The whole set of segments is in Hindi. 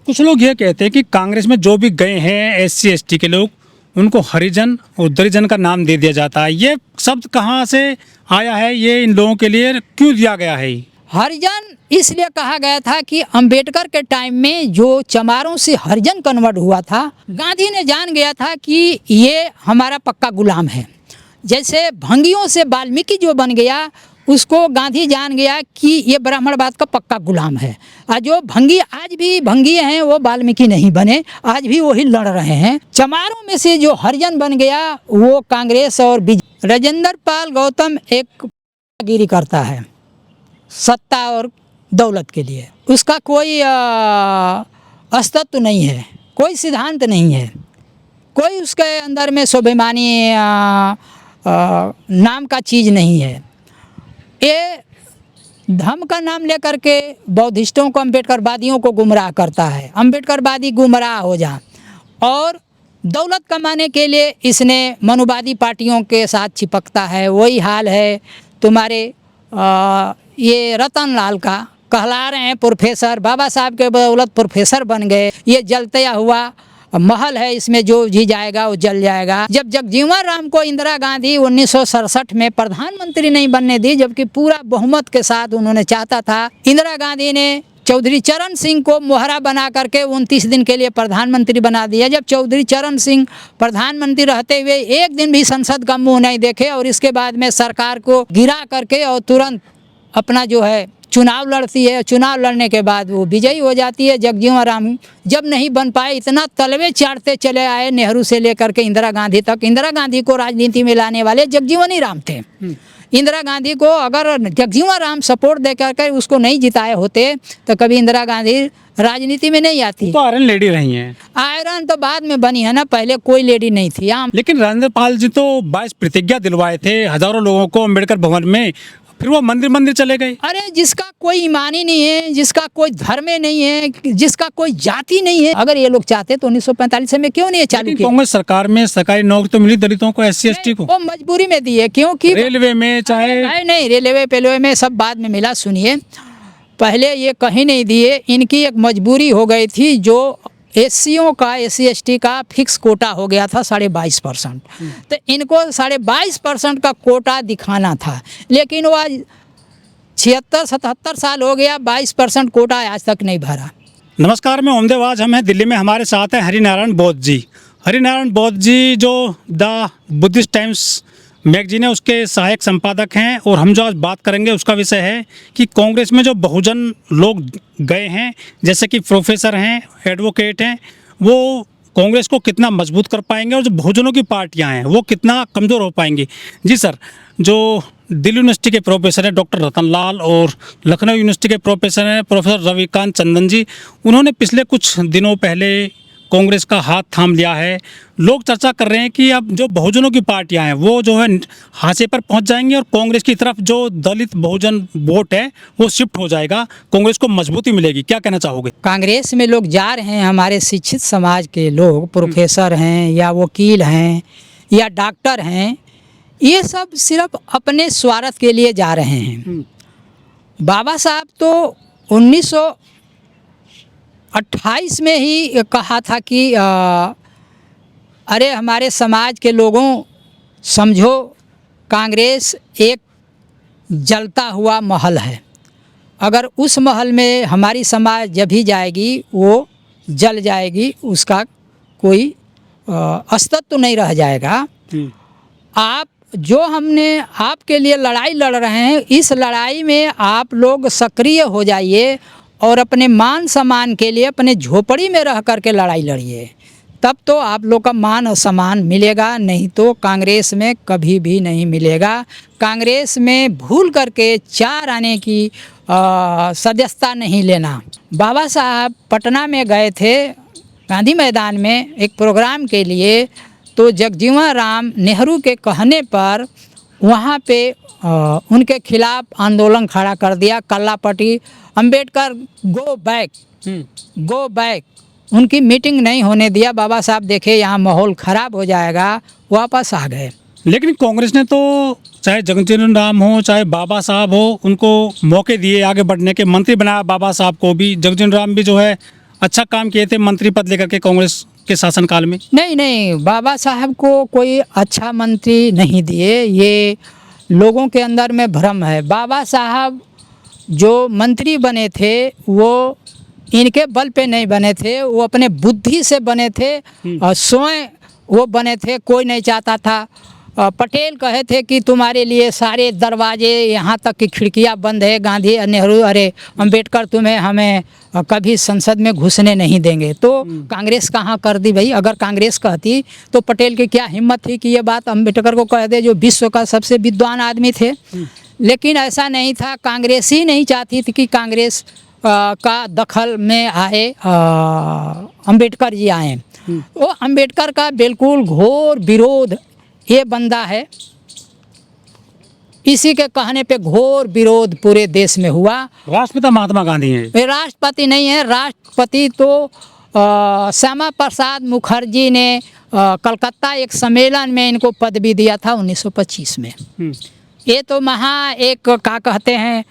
कुछ लोग ये कहते हैं कि कांग्रेस में जो भी गए हैं एससी एसटी के लोग, उनको हरिजन और दलिजन का नाम दे दिया जाता है। ये शब्द कहाँ से आया है? ये इन लोगों के लिए क्यों दिया गया है? हरिजन इसलिए कहा गया था कि अंबेडकर के टाइम में जो चमारों से हरिजन कन्वर्ट हुआ था, गांधी ने जान गया था कि ये हमारा पक्का गुलाम है। जैसे भंगियों से वाल्मीकि जो बन गया, उसको गांधी जान गया कि ये ब्राह्मणवाद का पक्का गुलाम है। और जो भंगी आज भी भंगी हैं वो वाल्मीकि नहीं बने, आज भी वही लड़ रहे हैं। चमारों में से जो हरिजन बन गया वो कांग्रेस और राजेंद्र पाल गौतम एक गिरी करता है सत्ता और दौलत के लिए। उसका कोई अस्तित्व नहीं है, कोई सिद्धांत नहीं है, कोई उसके अंदर में स्वाभिमानी नाम का चीज़ नहीं है। ये धर्म का नाम लेकर के बौद्धिस्टों को, अम्बेडकरवादियों को गुमराह करता है। अम्बेडकरवादी गुमराह हो जा और दौलत कमाने के लिए इसने मनुवादी पार्टियों के साथ चिपकता है। वही हाल है तुम्हारे ये रतन लाल का, कहला रहे हैं प्रोफेसर, बाबा साहब के बदौलत प्रोफेसर बन गए। ये जलता हुआ महल है, इसमें जो जी जाएगा वो जल जाएगा। जब जगजीवन राम को इंदिरा गांधी 1967 में प्रधानमंत्री नहीं बनने दी, जबकि पूरा बहुमत के साथ उन्होंने चाहता था, इंदिरा गांधी ने चौधरी चरण सिंह को मोहरा बना करके 29 दिन के लिए प्रधानमंत्री बना दिया। जब चौधरी चरण सिंह प्रधानमंत्री रहते हुए एक दिन भी संसद का मुँह नहीं देखे और इसके बाद में सरकार को गिरा करके और तुरंत अपना जो है चुनाव लड़ती है। चुनाव लड़ने के बाद वो विजयी हो जाती है। जगजीवन राम जब नहीं बन पाए, इतना तलवे चाटते चले आए नेहरू से लेकर के इंदिरा गांधी तक। इंदिरा गांधी को राजनीति में लाने वाले जगजीवन ही राम थे। इंदिरा गांधी को अगर जगजीवन राम सपोर्ट दे करके उसको नहीं जिताए होते तो कभी इंदिरा गांधी राजनीति में नहीं आती। तो आयरन लेडी रही हैं। आयरन तो बाद में बनी है ना, पहले कोई लेडी नहीं थी। आम लेकिन राजेंद्र पाल जी तो 22 प्रतिज्ञा दिलवाए थे हजारों लोगों को अम्बेडकर भवन में, फिर वो मंदिर चले गए। अरे जिसका कोई ईमान ही नहीं है, जिसका कोई धर्म नहीं है, जिसका कोई जाति नहीं है, अगर ये लोग चाहते तो 1945 में क्यों नहीं चालू किया? कांग्रेस सरकार में सरकारी नौकरी तो मिली दलितों को, एससी एसटी को। वो मजबूरी में दिए, क्योंकि रेलवे में चाहे नहीं, रेलवे पेलवे में सब बाद में मिला। सुनिए, पहले ये कहीं नहीं दिए। इनकी एक मजबूरी हो गई थी, जो एससीओ का, एससी एसटी का फिक्स कोटा हो गया था 22.5%। तो इनको 22.5% का कोटा दिखाना था, लेकिन वो आज 76-77 साल हो गया, 22% कोटा आज तक नहीं भरा। नमस्कार, मैं ओमदेव। आज हम हैं दिल्ली में, हमारे साथ हैं हरिनारायण बौद्ध जी। हरिनारायण बौद्ध जी जो द बुद्धिस्ट टाइम्स मैगजीन है उसके सहायक संपादक हैं, और हम जो आज बात करेंगे उसका विषय है कि कांग्रेस में जो बहुजन लोग गए हैं, जैसे कि प्रोफेसर हैं, एडवोकेट हैं, वो कांग्रेस को कितना मजबूत कर पाएंगे, और जो बहुजनों की पार्टियां हैं वो कितना कमज़ोर हो पाएंगी। जी सर, जो दिल्ली यूनिवर्सिटी के प्रोफेसर हैं डॉक्टर रतन लाल और लखनऊ यूनिवर्सिटी के प्रोफेसर हैं प्रोफेसर रविकांत चंदन जी, उन्होंने पिछले कुछ दिनों पहले कांग्रेस का हाथ थाम लिया है। लोग चर्चा कर रहे हैं कि अब जो बहुजनों की पार्टियां हैं वो जो है हाशिए पर पहुंच जाएंगी, और कांग्रेस की तरफ जो दलित बहुजन वोट है वो शिफ्ट हो जाएगा, कांग्रेस को मजबूती मिलेगी। क्या कहना चाहोगे? कांग्रेस में लोग जा रहे हैं, हमारे शिक्षित समाज के लोग, प्रोफेसर हैं या वकील हैं या डॉक्टर हैं, ये सब सिर्फ अपने स्वार्थ के लिए जा रहे हैं। बाबा साहब तो 1928 में ही कहा था कि अरे हमारे समाज के लोगों, समझो कांग्रेस एक जलता हुआ महल है, अगर उस महल में हमारी समाज जब भी जाएगी वो जल जाएगी, उसका कोई अस्तित्व नहीं रह जाएगा। आप जो हमने आपके लिए लड़ाई लड़ रहे हैं, इस लड़ाई में आप लोग सक्रिय हो जाइए और अपने मान सम्मान के लिए अपने झोपड़ी में रह करके लड़ाई लड़िए, तब तो आप लोग का मान और सम्मान मिलेगा, नहीं तो कांग्रेस में कभी भी नहीं मिलेगा। कांग्रेस में भूल करके 4 आने की सदस्यता नहीं लेना। बाबा साहब पटना में गए थे गांधी मैदान में एक प्रोग्राम के लिए, तो जगजीवन राम नेहरू के कहने पर वहाँ पे उनके खिलाफ आंदोलन खड़ा कर दिया। कल्लापट्टी अंबेडकर गो बैक, उनकी मीटिंग नहीं होने दिया। बाबा साहब देखे यहाँ माहौल ख़राब हो जाएगा, वापस आ गए। लेकिन कांग्रेस ने तो चाहे जगजीवन राम हो चाहे बाबा साहब हो, उनको मौके दिए आगे बढ़ने के, मंत्री बनाया बाबा साहब को भी। जगजीवन राम भी जो है अच्छा काम किए थे मंत्री पद लेकर के कांग्रेस के शासनकाल में। नहीं नहीं, बाबा साहब को कोई अच्छा मंत्री नहीं दिए, ये लोगों के अंदर में भ्रम है। बाबा साहब जो मंत्री बने थे वो इनके बल पे नहीं बने थे, वो अपने बुद्धि से बने थे और स्वयं वो बने थे। कोई नहीं चाहता था। पटेल कहे थे कि तुम्हारे लिए सारे दरवाजे यहाँ तक की खिड़कियाँ बंद है, गांधी नेहरू अरे अंबेडकर तुम्हें हमें कभी संसद में घुसने नहीं देंगे। तो कांग्रेस कहाँ कर दी भाई? अगर कांग्रेस कहती तो पटेल की क्या हिम्मत थी कि ये बात अंबेडकर को कह दे, जो विश्व का सबसे विद्वान आदमी थे। लेकिन ऐसा नहीं था, कांग्रेस ही नहीं चाहती थी कि कांग्रेस का दखल में आए अंबेडकर जी आए। वो अंबेडकर का बिल्कुल घोर विरोध ये बंदा है, इसी के कहने पे घोर विरोध पूरे देश में हुआ। राष्ट्रपिता महात्मा गांधी हैं। वे राष्ट्रपति नहीं है, राष्ट्रपति तो श्यामा प्रसाद मुखर्जी ने कलकत्ता एक सम्मेलन में इनको पदवी दिया था 1925 में। ये तो महा एक क्या कहते हैं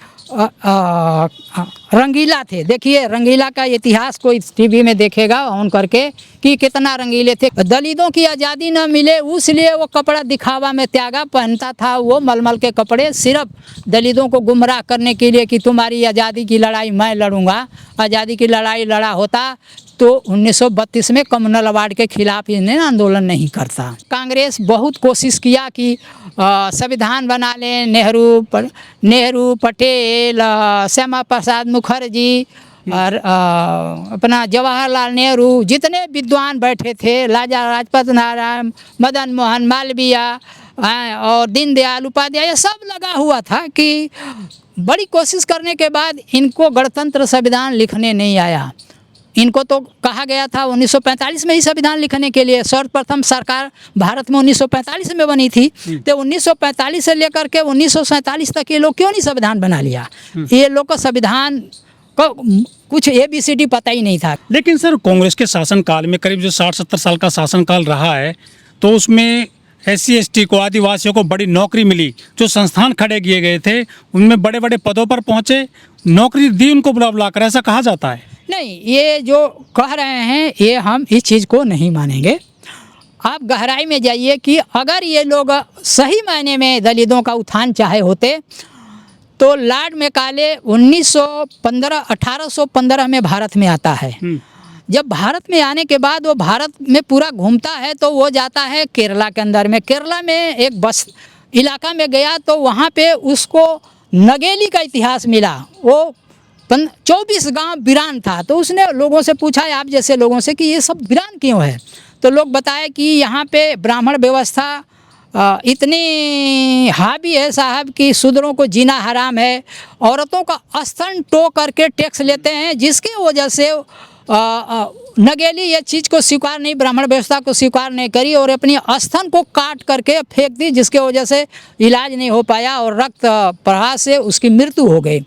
रंगीला थे। देखिए रंगीला का इतिहास कोई टीवी में देखेगा ऑन करके कि कितना रंगीले थे। दलितों की आज़ादी न मिले उसलिए वो कपड़ा दिखावा में त्यागा पहनता था, वो मलमल के कपड़े, सिर्फ दलितों को गुमराह करने के लिए कि तुम्हारी आज़ादी की लड़ाई मैं लड़ूंगा। आज़ादी की लड़ाई लड़ा होता तो 1932 में कम्युनल अवार्ड के खिलाफ इन्हें आंदोलन नहीं करता। कांग्रेस बहुत कोशिश किया कि संविधान बना लें, नेहरू पटेल, श्यामा प्रसाद मुखर्जी और अपना जवाहरलाल नेहरू, जितने विद्वान बैठे थे, लाला लाजपत नारायण, मदन मोहन मालवीय और दीनदयाल उपाध्याय, ये सब लगा हुआ था कि बड़ी कोशिश करने के बाद इनको गणतंत्र संविधान लिखने नहीं आया। इनको तो कहा गया था 1945 में ही संविधान लिखने के लिए। सर्वप्रथम सरकार भारत में 1945 में बनी थी, तो 1945 से लेकर के 1947 तक ये लोग क्यों नहीं संविधान बना लिया? ये लोग को संविधान को कुछ ABCD पता ही नहीं था। लेकिन सर कांग्रेस के शासनकाल में करीब जो 60-70 साल का शासनकाल रहा है, तो उसमें SC/ST को, आदिवासियों को बड़ी नौकरी मिली। जो संस्थान खड़े किए गए थे उनमें बड़े बड़े पदों पर पहुँचे, नौकरी दी उनको बुला बुला कर, ऐसा कहा जाता है। नहीं, ये जो कह रहे हैं ये हम इस चीज़ को नहीं मानेंगे। आप गहराई में जाइए कि अगर ये लोग सही मायने में दलितों का उत्थान चाहे होते तो लॉर्ड मैकाले 1815 में भारत में आता है। जब भारत में आने के बाद वो भारत में पूरा घूमता है तो वो जाता है केरला के अंदर में। केरला में एक बस इलाका में गया तो वहाँ पे उसको नगेली का इतिहास मिला। वो 24 गांव वीरान था, तो उसने लोगों से पूछा, आप जैसे लोगों से, कि ये सब वीरान क्यों है? तो लोग बताए कि यहाँ पे ब्राह्मण व्यवस्था इतनी हावी है साहब कि शूद्रों को जीना हराम है। औरतों का स्तन टो करके टैक्स लेते हैं, जिसकी वजह से नगेली ये चीज़ को स्वीकार नहीं, ब्राह्मण व्यवस्था को स्वीकार नहीं करी और अपनी स्तन को काट करके फेंक दी, जिसके वजह से इलाज नहीं हो पाया और रक्त प्रवाह से उसकी मृत्यु हो गई।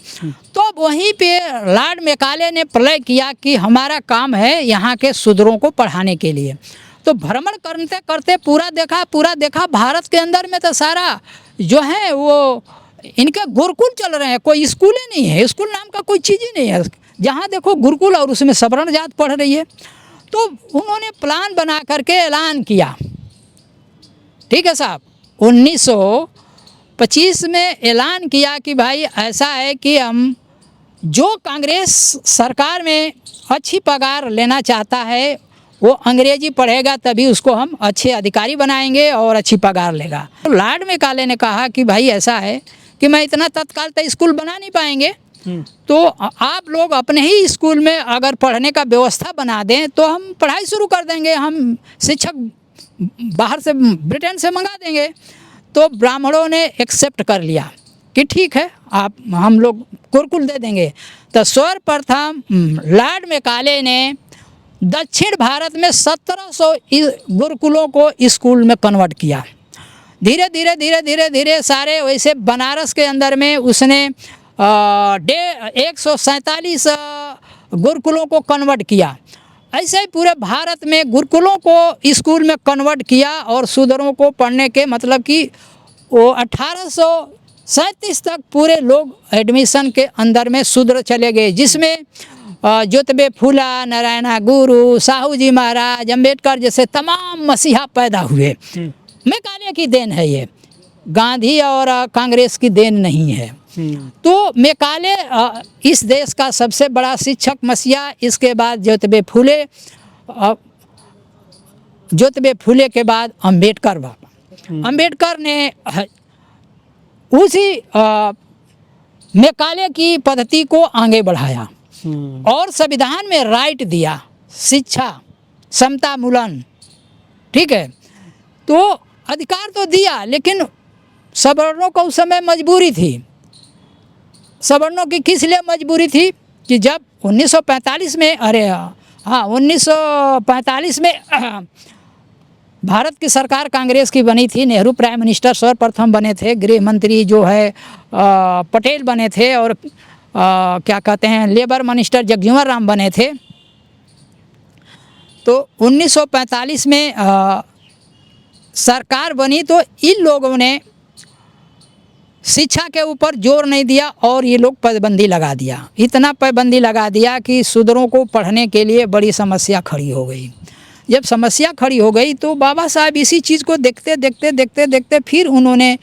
तो वहीं पे लॉर्ड मैकाले ने प्रलय किया कि हमारा काम है यहाँ के शूद्रों को पढ़ाने के लिए। तो भ्रमण करते करते पूरा देखा भारत के अंदर में तो सारा जो है वो इनके गुरुकुल चल रहे हैं, कोई स्कूल ही नहीं है, स्कूल नाम का कोई चीज़ ही नहीं है। जहाँ देखो गुरुकुल और उसमें सवर्ण जात पढ़ रही है। तो उन्होंने प्लान बना करके ऐलान किया, ठीक है साहब, 1925 में ऐलान किया कि भाई ऐसा है कि हम जो कांग्रेस सरकार में अच्छी पगार लेना चाहता है वो अंग्रेजी पढ़ेगा तभी उसको हम अच्छे अधिकारी बनाएंगे और अच्छी पगार लेगा। तो लॉर्ड मैकाले ने कहा कि भाई ऐसा है कि मैं इतना तत्काल तो स्कूल बना नहीं पाएंगे, तो आप लोग अपने ही स्कूल में अगर पढ़ने का व्यवस्था बना दें तो हम पढ़ाई शुरू कर देंगे, हम शिक्षक बाहर से ब्रिटेन से मंगा देंगे। तो ब्राह्मणों ने एक्सेप्ट कर लिया कि ठीक है, आप हम लोग गुरुकुल दे देंगे। तो सर्वप्रथम लॉर्ड मैकाले ने दक्षिण भारत में 1700 गुरुकुलों को स्कूल में कन्वर्ट किया। धीरे धीरे सारे, वैसे बनारस के अंदर में उसने 147 गुरुकुलों को कन्वर्ट किया। ऐसे ही पूरे भारत में गुरुकुलों को स्कूल में कन्वर्ट किया और शूद्रों को पढ़ने के मतलब कि वो 1837 तक पूरे लोग एडमिशन के अंदर में शूद्र चले गए, जिसमें ज्योतिबा फूला, नारायणा गुरु, साहू जी महाराज, अम्बेडकर जैसे तमाम मसीहा पैदा हुए। मेकाले की देन है ये, गांधी और कांग्रेस की देन नहीं है। तो मेकाले इस देश का सबसे बड़ा शिक्षक मसीहा, इसके बाद ज्योतिबा फूले के बाद अम्बेडकर बाबा। अम्बेडकर ने उसी मेकाले की पद्धति को आगे बढ़ाया और संविधान में राइट दिया, शिक्षा, समता मूलन, ठीक है। तो अधिकार तो दिया, लेकिन सवर्णों को उस समय मजबूरी थी। सवर्णों की किस लिए मजबूरी थी कि जब 1945 में 1945 में भारत की सरकार कांग्रेस की बनी थी, नेहरू प्राइम मिनिस्टर सर्वप्रथम बने थे, गृह मंत्री जो है पटेल बने थे, और क्या कहते हैं लेबर मिनिस्टर जगजीवन राम बने थे। तो 1945 में सरकार बनी तो इन लोगों ने शिक्षा के ऊपर जोर नहीं दिया और ये लोग पाबंदी लगा दिया। इतना पाबंदी लगा दिया कि शूद्रों को पढ़ने के लिए बड़ी समस्या खड़ी हो गई। जब समस्या खड़ी हो गई तो बाबा साहब इसी चीज़ को देखते फिर उन्होंने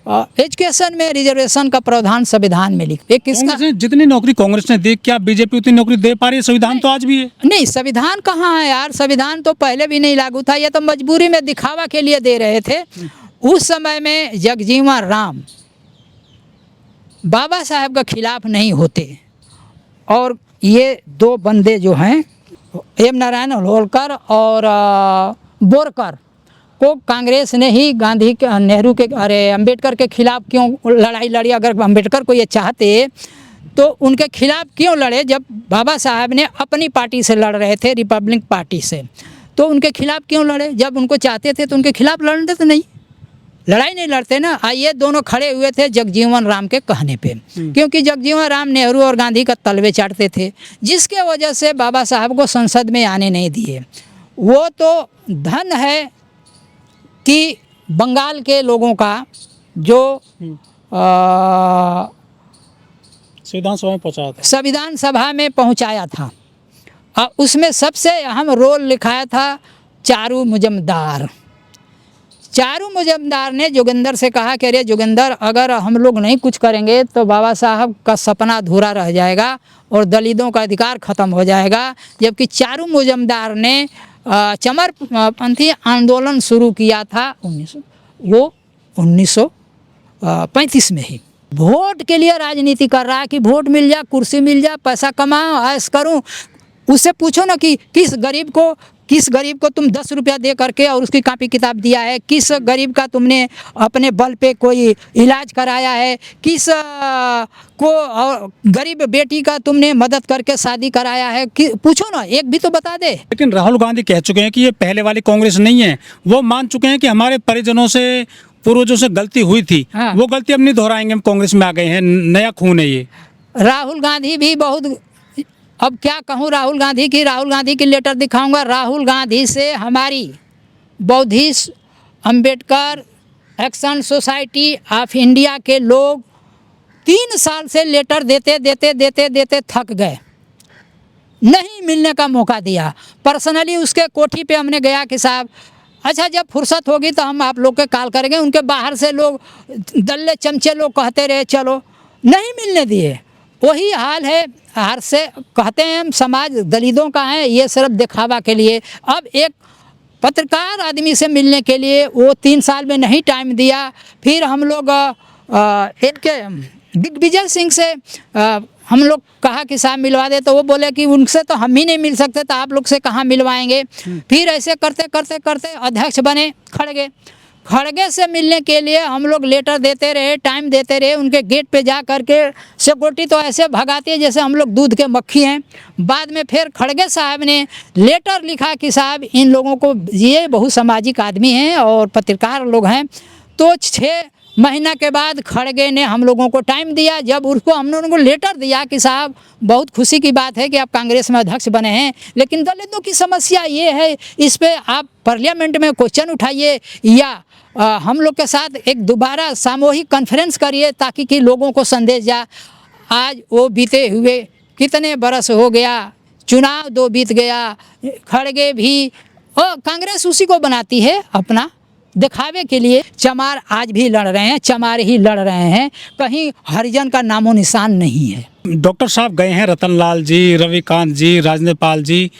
एजुकेशन में रिजर्वेशन का प्रावधान संविधान में लिख दिया। किसका जितनी नौकरी कांग्रेस ने दी, क्या बीजेपी उतनी नौकरी दे पा रही है? संविधान तो आज भी है। नहीं, संविधान कहाँ है यार, संविधान तो पहले भी नहीं लागू था, ये तो मजबूरी में दिखावा के लिए दे रहे थे। उस समय में जगजीवन राम बाबा साहब के खिलाफ नहीं होते, और ये दो बंदे जो हैं एम नारायण होलकर और बोरकर को कांग्रेस ने ही गांधी के, नेहरू के, अम्बेडकर के खिलाफ क्यों लड़ाई लड़ी? अगर अम्बेडकर को ये चाहते तो उनके खिलाफ क्यों लड़े? जब बाबा साहब ने अपनी पार्टी से लड़ रहे थे, रिपब्लिक पार्टी से, तो उनके खिलाफ क्यों लड़े? जब उनको चाहते थे तो उनके खिलाफ लड़ते तो नहीं, लड़ाई नहीं लड़ते ना। ये दोनों खड़े हुए थे जगजीवन राम के कहने पे, क्योंकि जगजीवन राम नेहरू और गांधी का तलवे चाटते थे, जिसके वजह से बाबा साहब को संसद में आने नहीं दिए। वो तो धन है कि बंगाल के लोगों का जो संविधान सभा में पहुंचाया था, उसमें सबसे अहम रोल लिखाया था चारू मुजम्मदार। चारू मुजम्मदार ने जोगिंदर से कहा कि अरे जोगिंदर, अगर हम लोग नहीं कुछ करेंगे तो बाबा साहब का सपना अधूरा रह जाएगा और दलितों का अधिकार ख़त्म हो जाएगा। जबकि चारू मुजम्मदार ने चमरपंथी आंदोलन शुरू किया था 1935 में ही। वोट के लिए राजनीति कर रहा है कि वोट मिल जाए, कुर्सी मिल जाए, पैसा कमाऊँ, ऐश करूँ। उससे पूछो ना कि किस गरीब को तुम 10 रुपया दे करके और उसकी कॉपी किताब दिया है? किस गरीब का तुमने अपने बल पे कोई इलाज कराया है? किस को गरीब बेटी का तुमने मदद करके शादी कराया है? पूछो ना, एक भी तो बता दे। लेकिन राहुल गांधी कह चुके हैं कि ये पहले वाली कांग्रेस नहीं है। वो मान चुके हैं कि हमारे परिजनों से, पूर्वजों से गलती हुई थी। हाँ। वो गलती अब नहीं दोहराएंगे, हम कांग्रेस में आ गए हैं, नया खून है ये। राहुल गांधी भी बहुत, अब क्या कहूँ राहुल गांधी की लेटर दिखाऊंगा। राहुल गांधी से हमारी Buddhist Ambedkar action society of India के लोग 3 साल से लेटर देते थक गए, नहीं मिलने का मौका दिया। पर्सनली उसके कोठी पे हमने गया कि साहब अच्छा जब फुर्सत होगी तो हम आप लोग के कॉल करेंगे। उनके बाहर से लोग दल्ले चमचे लोग कहते रहे चलो, नहीं मिलने दिए। वही हाल है, हर से कहते हैं हम समाज दलितों का है, ये सिर्फ दिखावा के लिए। अब एक पत्रकार आदमी से मिलने के लिए वो 3 साल में नहीं टाइम दिया। फिर हम लोग इनके दिग्विजय सिंह से हम लोग कहा कि साहब मिलवा दे, तो वो बोले कि उनसे तो हम ही नहीं मिल सकते, तो आप लोग से कहाँ मिलवाएंगे। फिर ऐसे करते अध्यक्ष बने खड़गे से मिलने के लिए हम लोग लेटर देते रहे, टाइम देते रहे। उनके गेट पे जा कर के सिक्योरिटी तो ऐसे भगाती है जैसे हम लोग दूध के मक्खी हैं। बाद में फिर खड़गे साहब ने लेटर लिखा कि साहब इन लोगों को, ये बहुत सामाजिक आदमी हैं और पत्रकार लोग हैं, तो महीना के बाद खड़गे ने हम लोगों को टाइम दिया। जब उसको हम लोगों को लेटर दिया कि साहब बहुत खुशी की बात है कि आप कांग्रेस में अध्यक्ष बने हैं, लेकिन दलितों की समस्या ये है, इस पे आप पार्लियामेंट में क्वेश्चन उठाइए या हम लोग के साथ एक दोबारा सामूहिक कॉन्फ्रेंस करिए ताकि कि लोगों को संदेश जाए। आज वो बीते हुए कितने बरस हो गया, चुनाव 2 बीत गया, खड़गे भी और कांग्रेस उसी को बनाती है अपना दिखावे के लिए। चमार आज भी लड़ रहे हैं, चमार ही लड़ रहे हैं, कहीं हरिजन का नामो निशान नहीं है। डॉक्टर साहब गए हैं रतनलाल जी, रविकांत जी, राजेंद्र पाल जी,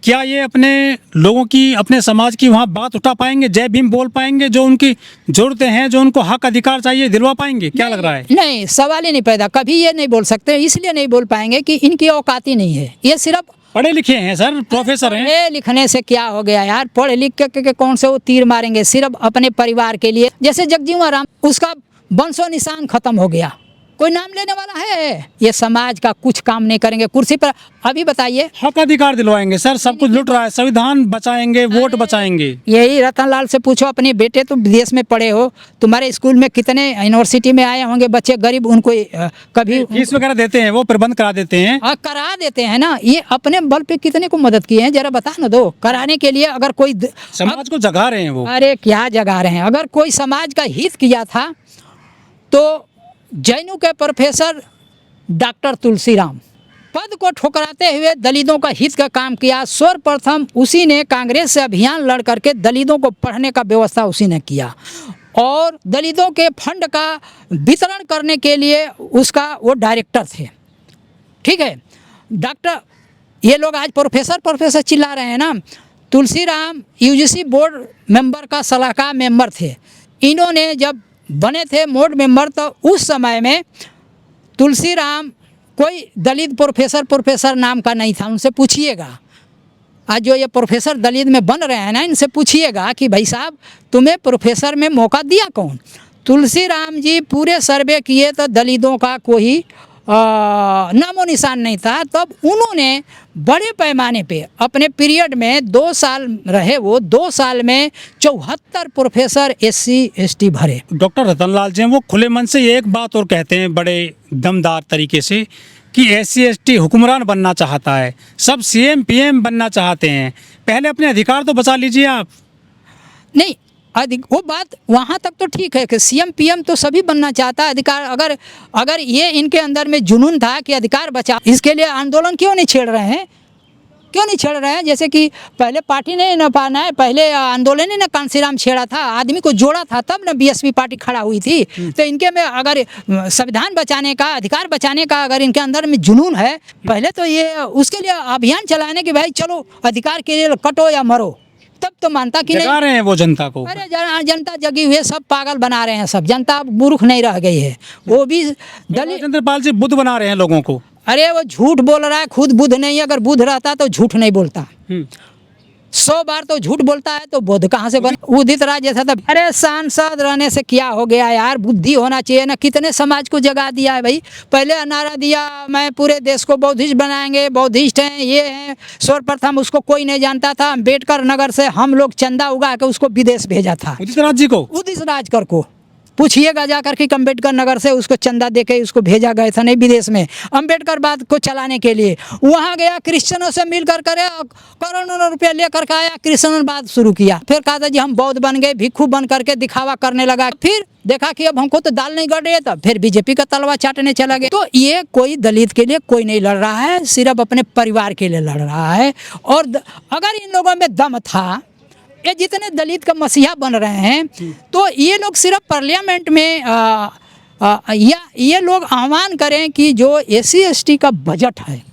क्या ये अपने लोगों की, अपने समाज की वहाँ बात उठा पाएंगे, जय भीम बोल पाएंगे, जो उनकी ज़रूरतें हैं, जो उनको हक अधिकार चाहिए दिलवा पाएंगे? क्या लग रहा है? नहीं, सवाल ही नहीं पैदा, कभी ये नहीं बोल सकते। इसलिए नहीं बोल पाएंगे कि इनकी औकात ही नहीं है। ये सिर्फ पढ़े लिखे हैं सर, प्रोफेसर हैं। पढ़े लिखने से क्या हो गया यार, पढ़ लिख के कौन से वो तीर मारेंगे? सिर्फ अपने परिवार के लिए। जैसे जगजीवन राम, उसका वंशो निशान खत्म हो गया, कोई नाम लेने वाला है? ये समाज का कुछ काम नहीं करेंगे कुर्सी पर। अभी बताइए, हक अधिकार दिलवाएंगे सर, सब कुछ लुट रहा है, संविधान बचाएंगे, वोट बचाएंगे। यही रतनलाल से पूछो, अपने बेटे तो विदेश में पढ़े हो, तुम्हारे स्कूल में कितने यूनिवर्सिटी में आए होंगे बच्चे गरीब, उनको कभी फीस वगैरह देते हैं, वो प्रबंध करा देते हैं। करा देते हैं ना। ये अपने बल पे कितने को मदद किए हैं जरा बता ना दो। कराने के लिए अगर कोई समाज को जगा रहे हैं वो। अरे क्या जगा रहे हैं? अगर कोई समाज का हित किया था तो जैनू के प्रोफेसर डॉक्टर तुलसीराम पद को ठुकराते हुए दलितों का हित का काम किया। सर्वप्रथम उसी ने कांग्रेस से अभियान लड़ करके दलितों को पढ़ने का व्यवस्था उसी ने किया और दलितों के फंड का वितरण करने के लिए उसका वो डायरेक्टर थे। ठीक है डॉक्टर, ये लोग आज प्रोफेसर चिल्ला रहे हैं ना। तुलसीराम यूजीसी बोर्ड मेंबर का सलाहकार मेंबर थे। इन्होंने जब बने थे बोर्ड मेंबर तो उस समय में तुलसीराम कोई दलित प्रोफेसर नाम का नहीं था। उनसे पूछिएगा, आज जो ये प्रोफेसर दलित में बन रहे हैं ना, इनसे पूछिएगा कि भाई साहब तुम्हें प्रोफेसर में मौका दिया कौन? तुलसीराम जी पूरे सर्वे किए तो दलितों का कोई नामो निशान नहीं था। तब उन्होंने बड़े पैमाने पे अपने पीरियड में 2 साल रहे, वो 2 साल में 74 प्रोफेसर SC ST भरे। डॉक्टर रतनलाल जी वो खुले मन से एक बात और कहते हैं बड़े दमदार तरीके से कि SC ST हुक्मरान बनना चाहता है, सब CM PM बनना चाहते हैं। पहले अपने अधिकार तो बचा लीजिए आप। नहीं, वो बात वहाँ तक तो ठीक है कि CM PM तो सभी बनना चाहता है। अधिकार अगर ये इनके अंदर में जुनून था कि अधिकार बचा, इसके लिए आंदोलन क्यों नहीं छेड़ रहे हैं? क्यों नहीं छेड़ रहे हैं? जैसे कि पहले पार्टी ने न पाना है, पहले आंदोलन ही न कांसीराम छेड़ा था, आदमी को जोड़ा था, तब न BSP पार्टी खड़ा हुई थी। तो इनके में अगर संविधान बचाने का, अधिकार बचाने का अगर इनके अंदर में जुनून है, पहले तो ये उसके लिए अभियान चलाने कि भाई चलो अधिकार के लिए कटो या मरो, तब तो मानता कि जगा रहे हैं वो जनता को। अरे जनता जगी हुई है, सब पागल बना रहे हैं, सब जनता मूर्ख नहीं रह गई है। वो भी राजेंद्र पाल जी बुद्ध बना रहे हैं लोगों को। अरे वो झूठ बोल रहा है, खुद बुद्ध नहीं है। अगर बुद्ध रहता तो झूठ नहीं बोलता। 100 बार तो झूठ बोलता है तो बुद्ध कहाँ से बने? उदित राज जैसा था। अरे सांसद रहने से क्या हो गया यार, बुद्धि होना चाहिए ना। कितने समाज को जगा दिया है भाई। पहले नारा दिया मैं पूरे देश को बौद्धिस्ट बनाएंगे, बौद्धिस्ट हैं, ये हैं। सर्वप्रथम उसको कोई नहीं जानता था। अम्बेडकर नगर से हम लोग चंदा उगा के उसको विदेश भेजा था। उदित राज जी को, उदित राजकर को पूछिएगा जाकर के अम्बेडकर नगर से उसको चंदा देके उसको भेजा गया था, नहीं विदेश में, अम्बेडकर बात को चलाने के लिए। वहाँ गया, क्रिश्चियनों से मिल कर करे करोड़ों रुपया लेकर के आया, क्रिश्चियन बात शुरू किया। फिर कहा था जी हम बौद्ध बन गए, भिक्षु बन करके दिखावा करने लगा। फिर देखा कि अब हमको तो दाल नहीं गड़ रही है, तब फिर बीजेपी का तलवा चाटने चला गया। तो ये कोई दलित के लिए कोई नहीं लड़ रहा है, सिर्फ अपने परिवार के लिए लड़ रहा है। और अगर इन लोगों में दम था, ये जितने दलित का मसीहा बन रहे हैं, तो ये लोग सिर्फ पार्लियामेंट में या ये लोग आह्वान करें कि जो SC ST का बजट है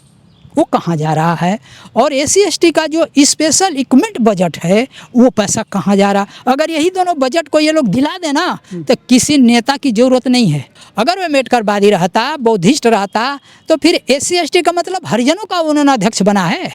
वो कहाँ जा रहा है, और SC ST का जो स्पेशल इक्विपमेंट बजट है वो पैसा कहाँ जा रहा। अगर यही दोनों बजट को ये लोग दिला देना तो किसी नेता की ज़रूरत नहीं है। अगर वो अम्बेडकरवादी रहता, बौद्धिस्ट रहता, तो फिर SC ST का मतलब हरिजनों का उन्होंने अध्यक्ष बना है।